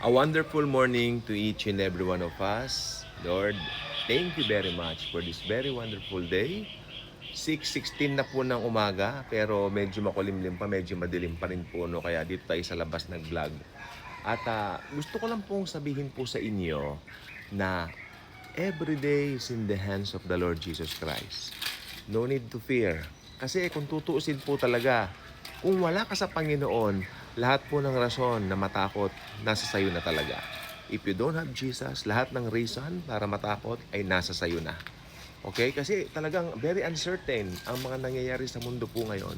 A wonderful morning to each and every one of us. Lord, thank you very much for this very wonderful day. 6:16 na po ng umaga, pero medyo makulimlim pa, medyo madilim pa rin po, no? Kaya dito tayo sa labas nag-vlog. At gusto ko lang pong sabihin po sa inyo na every day is in the hands of the Lord Jesus Christ. No need to fear. Kasi kung tutuusin po talaga, kung wala ka sa Panginoon, lahat po ng rason na matakot, nasa sayo na talaga. If you don't have Jesus, lahat ng reason para matakot ay nasa sayo na. Okay? Kasi talagang very uncertain ang mga nangyayari sa mundo po ngayon.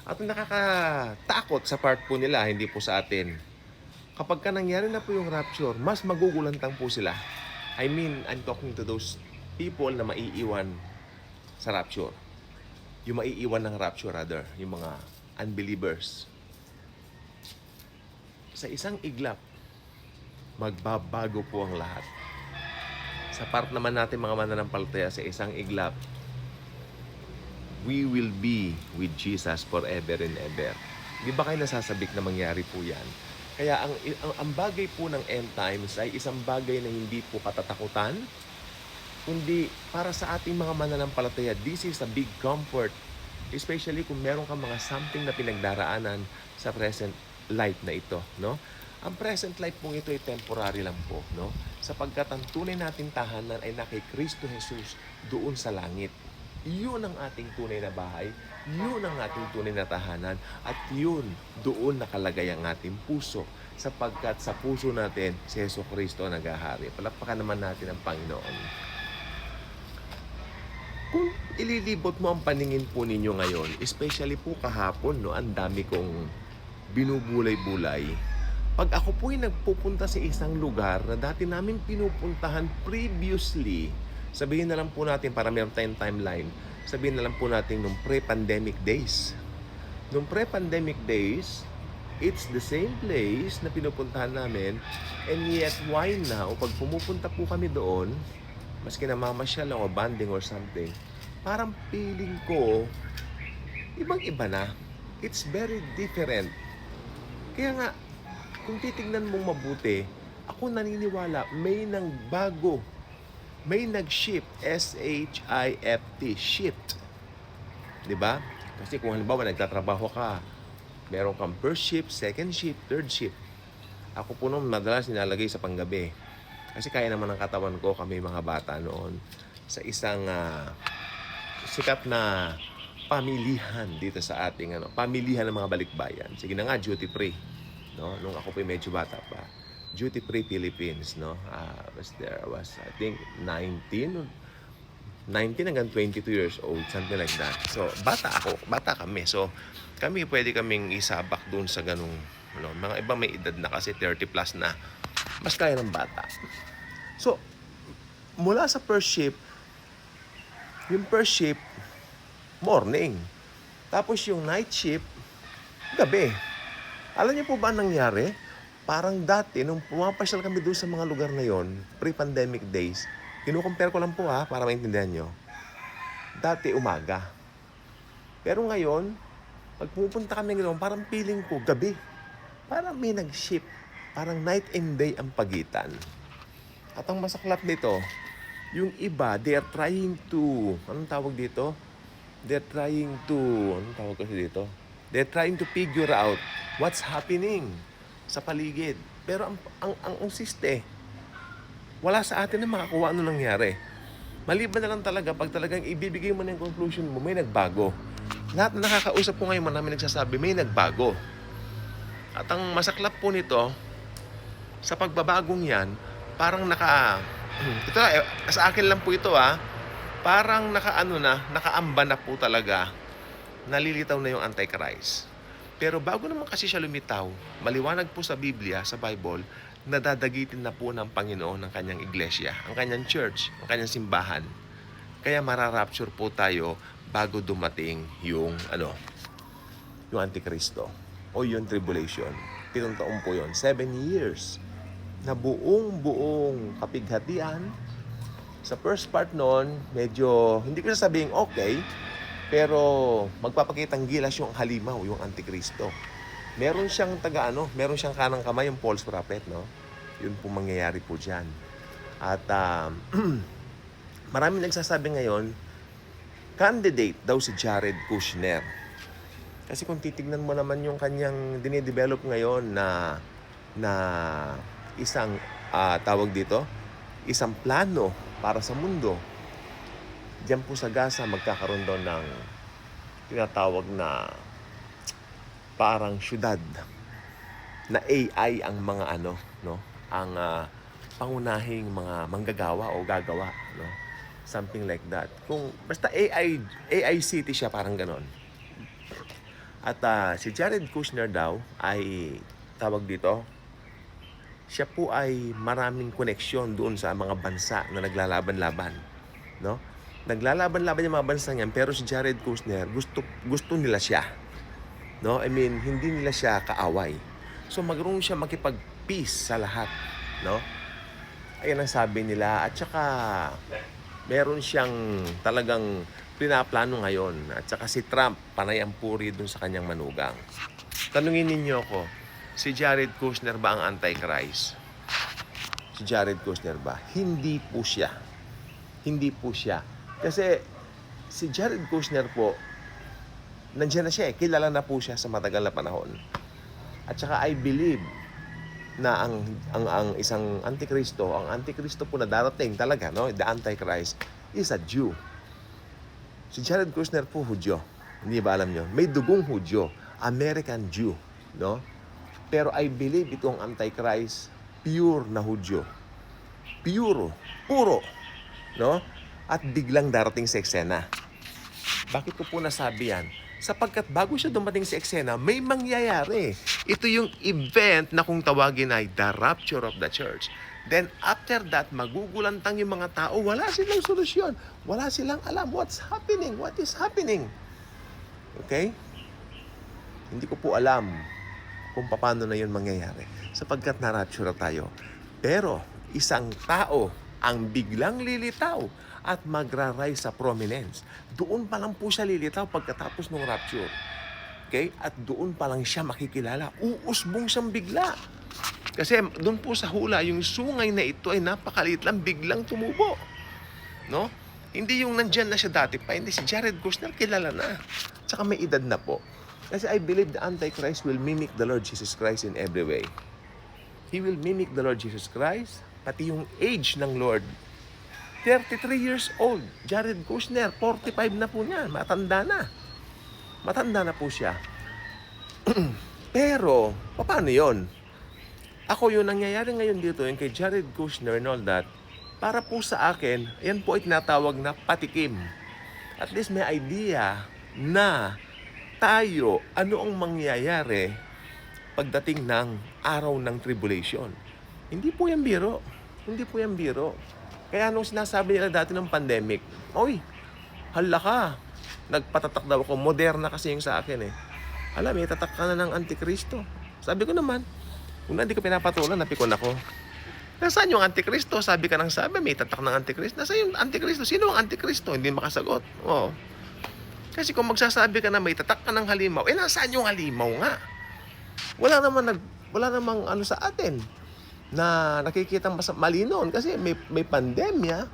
At nakakatakot sa part po nila, hindi po sa atin. Kapag ka nangyari na po yung rapture, mas magugulantang po sila. I mean, I'm talking to those people na maiiwan sa rapture. Yung maiiwan ng rapture rather, yung mga unbelievers. Sa isang iglap, magbabago po ang lahat. Sa part naman natin mga mananampalataya, sa isang iglap, we will be with Jesus forever and ever. Di ba kayo nasasabik na mangyari po yan? Kaya ang bagay po ng end times ay isang bagay na hindi po katatakutan, kundi para sa ating mga mananampalataya, this is a big comfort. Especially kung meron kang mga something na pinagdaraanan sa present life na ito, no? Ang present life pong ito ay temporary lang po, no? Sapagkat ang tunay nating tahanan ay na kay Kristo Jesus doon sa langit. Yun ang ating tunay na bahay, yun ang ating tunay na tahanan, at yun, doon nakalagay ang ating puso. Sapagkat sa puso natin, si Jesu Kristo ang naghahari. Palakpakan naman natin ang Panginoon. Kung ililibot mo ang paningin po ninyo ngayon, especially po kahapon, no, ang dami kong binubulay-bulay. Pag ako po ay nagpupunta sa isang lugar na dati namin pinupuntahan previously, sabihin na lang po natin para meron tayong timeline, sabihin na lang po natin nung pre-pandemic days. Nung pre-pandemic days, it's the same place na pinupuntahan namin, and yet why now, pag pumupunta po kami doon, maski namamasyal lang o banding or something, parang feeling ko, ibang-iba na. It's very different. Kaya nga, kung titignan mong mabuti, ako naniniwala, may nang bago. May nag-shift. S-H-I-F-T. Shift. Diba? Kasi kung halimbawa nagtatrabaho ka, meron kang first shift, second shift, third shift. Ako po nung madalas nilalagay sa panggabi. Kasi kaya naman ng katawan ko, kami mga bata noon, sa isang sikat na pamilihan dito sa ating pamilihan ng mga balikbayan. Sige na nga, duty free. No? Nung ako pa medyo bata pa. Duty free Philippines. No? Was I think 19 hanggang 22 years old, something like that. So, bata kami. So, pwede kaming isabak doon sa ganung, mga iba may edad na kasi 30 plus na. Mas kaya ng bata. So, mula sa first shift, yung first shift, morning. Tapos yung night shift, gabi. Alam niyo po ba nangyari? Parang dati, nung pumapasyal kami doon sa mga lugar na yon, pre-pandemic days, kinukompare ko lang po para maintindihan nyo. Dati umaga. Pero ngayon, pag pupunta kami ngayon, parang feeling ko gabi. Parang may nag-shift. Parang night and day ang pagitan. At ang masaklap nito, yung iba, they are trying to, anong tawag dito? They're trying to figure out what's happening sa paligid. Pero ang siste, wala sa atin na makakuha ano nangyari. Maliban na lang talaga, pag talagang ibibigay mo na yung conclusion mo, may nagbago. Lahat na nakakausap ko ngayon, namin nagsasabi, may nagbago. At ang masaklap po nito, sa pagbabagong yan, parang ito na, sa akin lang po ito parang nakaamba na po talaga, nalilitaw na yung Antichrist. Pero bago naman kasi siya lumitaw, maliwanag po sa Biblia, sa Bible, nadadagitin na po ng Panginoon ng kanyang iglesia, ang kanyang church, ang kanyang simbahan. Kaya mararapture po tayo bago dumating yung Antikristo o yung tribulation. 7 taon po yun, 7 years na buong kapighatian. Sa first part noon, medyo, hindi ko sasabing okay, pero magpapakitang gilas yung halimaw, yung Antikristo. meron siyang kanang kamay, yung false prophet, no? Yun po mangyayari po diyan. At maraming nagsasabi ngayon, candidate daw si Jared Kushner. Kasi kung titignan mo naman yung kanyang dinidevelop ngayon na isang tawag dito, isang plano para sa mundo. Diyan po sa Gaza magkakaroon daw ng tinatawag na parang syudad na AI ang mga no? Ang pangunahing mga manggagawa o gagawa, no? Something like that. Kung basta AI city siya, parang ganon. At si Jared Kushner daw ay tawag dito, siya po ay maraming koneksyon doon sa mga bansa na naglalaban-laban, no? Naglalaban-laban yung mga bansa niyan, pero si Jared Kushner gusto nila siya, no? I mean, hindi nila siya kaaway. So magroon siya makipag-peace sa lahat, no? Ayan ang sabi nila. At saka meron siyang talagang pinaplano ngayon. At saka si Trump, panay ang puri dun sa kanyang manugang. Tanungin ninyo ako, si Jared Kushner ba ang Antichrist? Si Jared Kushner ba? Hindi po siya. Hindi po siya. Kasi si Jared Kushner po, nandiyan na siya eh. Kilala na po siya sa matagal na panahon. At saka I believe na ang isang Antikristo, ang Antikristo po na darating talaga, no? The Antichrist is a Jew. Si Jared Kushner po, Hudyo. Hindi ba alam nyo? May dugong Hudyo. American Jew, no? Pero I believe itong Antichrist, pure na Hudyo. Puro, no? At biglang darating sa eksena. Bakit ko po nasabi yan? Sapagkat bago siya dumating sa eksena, may mangyayari. Ito yung event na kung tawagin ay the rapture of the church. Then after that, magugulantang yung mga tao. Wala silang solusyon. Wala silang alam what's happening. What is happening? Okay? Hindi ko po alam kung paano na yun mangyayari. Sapagkat na-rapture tayo. Pero isang tao ang biglang lilitaw at magra-rise sa prominence. Doon pa lang po siya lilitaw pagkatapos ng rapture. Okay? At doon pa lang siya makikilala. Uusbong siyang bigla. Kasi doon po sa hula, yung sungay na ito ay napakaliit lang, biglang tumubo. No? Hindi yung nandyan na siya dati pa. Hindi, si Jared Kushner kilala na. Tsaka may edad na po. Kasi I believe the Antichrist will mimic the Lord Jesus Christ in every way. He will mimic the Lord Jesus Christ, pati yung age ng Lord. 33 years old, Jared Kushner, 45 na po niya, matanda na. Matanda na po siya. Pero, paano yon? Ako yung nangyayari ngayon dito, yung kay Jared Kushner and all that, para po sa akin, yan po ay tinatawag na patikim. At least may idea na tayo, ano ang mangyayari pagdating ng araw ng tribulation. Hindi po yan biro. Hindi po yan biro. Kaya nung sinasabi nila dati ng pandemic, oy, hala ka, nagpatatak daw ako, Moderna kasi yung sa akin eh. Alam, may tatak ka na ng Antikristo. Sabi ko naman, kung hindi ko pinapatulan, napikon ako. Nasaan yung Antikristo? Sabi ka ng sabi, may tatak ng Antikristo. Nasaan yung Antikristo? Sino ang Antikristo? Hindi makasagot. Oo. Kasi kung magsasabi ka na may tatak ka ng halimaw, nasaan yung halimaw nga? Wala namang ano sa atin na nakikita mali noon kasi may pandemya,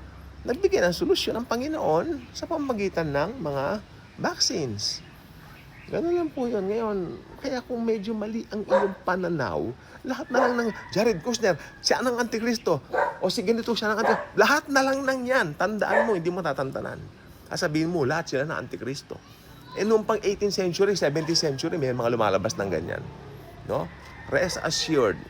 nagbigay ng solusyon ng Panginoon sa pamamagitan ng mga vaccines. Ganun lang po yun. Ngayon, kaya kung medyo mali ang iyong pananaw, lahat na lang ng Jared Kushner, siya ng Antikristo, o si ganito siya ng Antikristo, lahat na lang ng yan. Tandaan mo, hindi mo tatantanan. Sabihin mo, lahat sila ng Antikristo. Noong pang 18th century, 17th century, may mga lumalabas ng ganyan. No? Rest assured,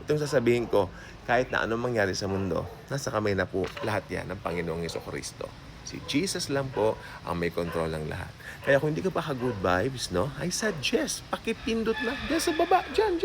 itong sasabihin ko, kahit na anong mangyari sa mundo, nasa kamay na po lahat yan ng Panginoong Jesucristo. Si Jesus lang po ang may control ng lahat. Kaya kung hindi ka pa ka-good vibes, no, I suggest, pakipindot na dyan sa baba, dyan.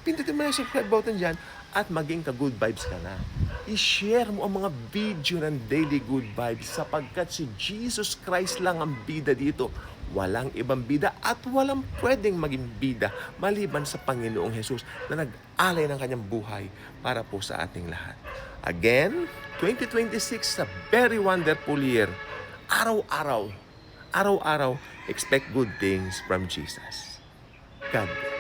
Pindutin mo na yung subscribe button dyan at maging ka-good vibes ka na. I-share mo ang mga video ng Daily Good Vibes sapagkat si Jesus Christ lang ang bida dito. Walang ibang bida at walang pwedeng maging bida maliban sa Panginoong Jesus na nag-alay ng kanyang buhay para po sa ating lahat. Again, 2026 is a very wonderful year. Araw-araw, expect good things from Jesus. God bless.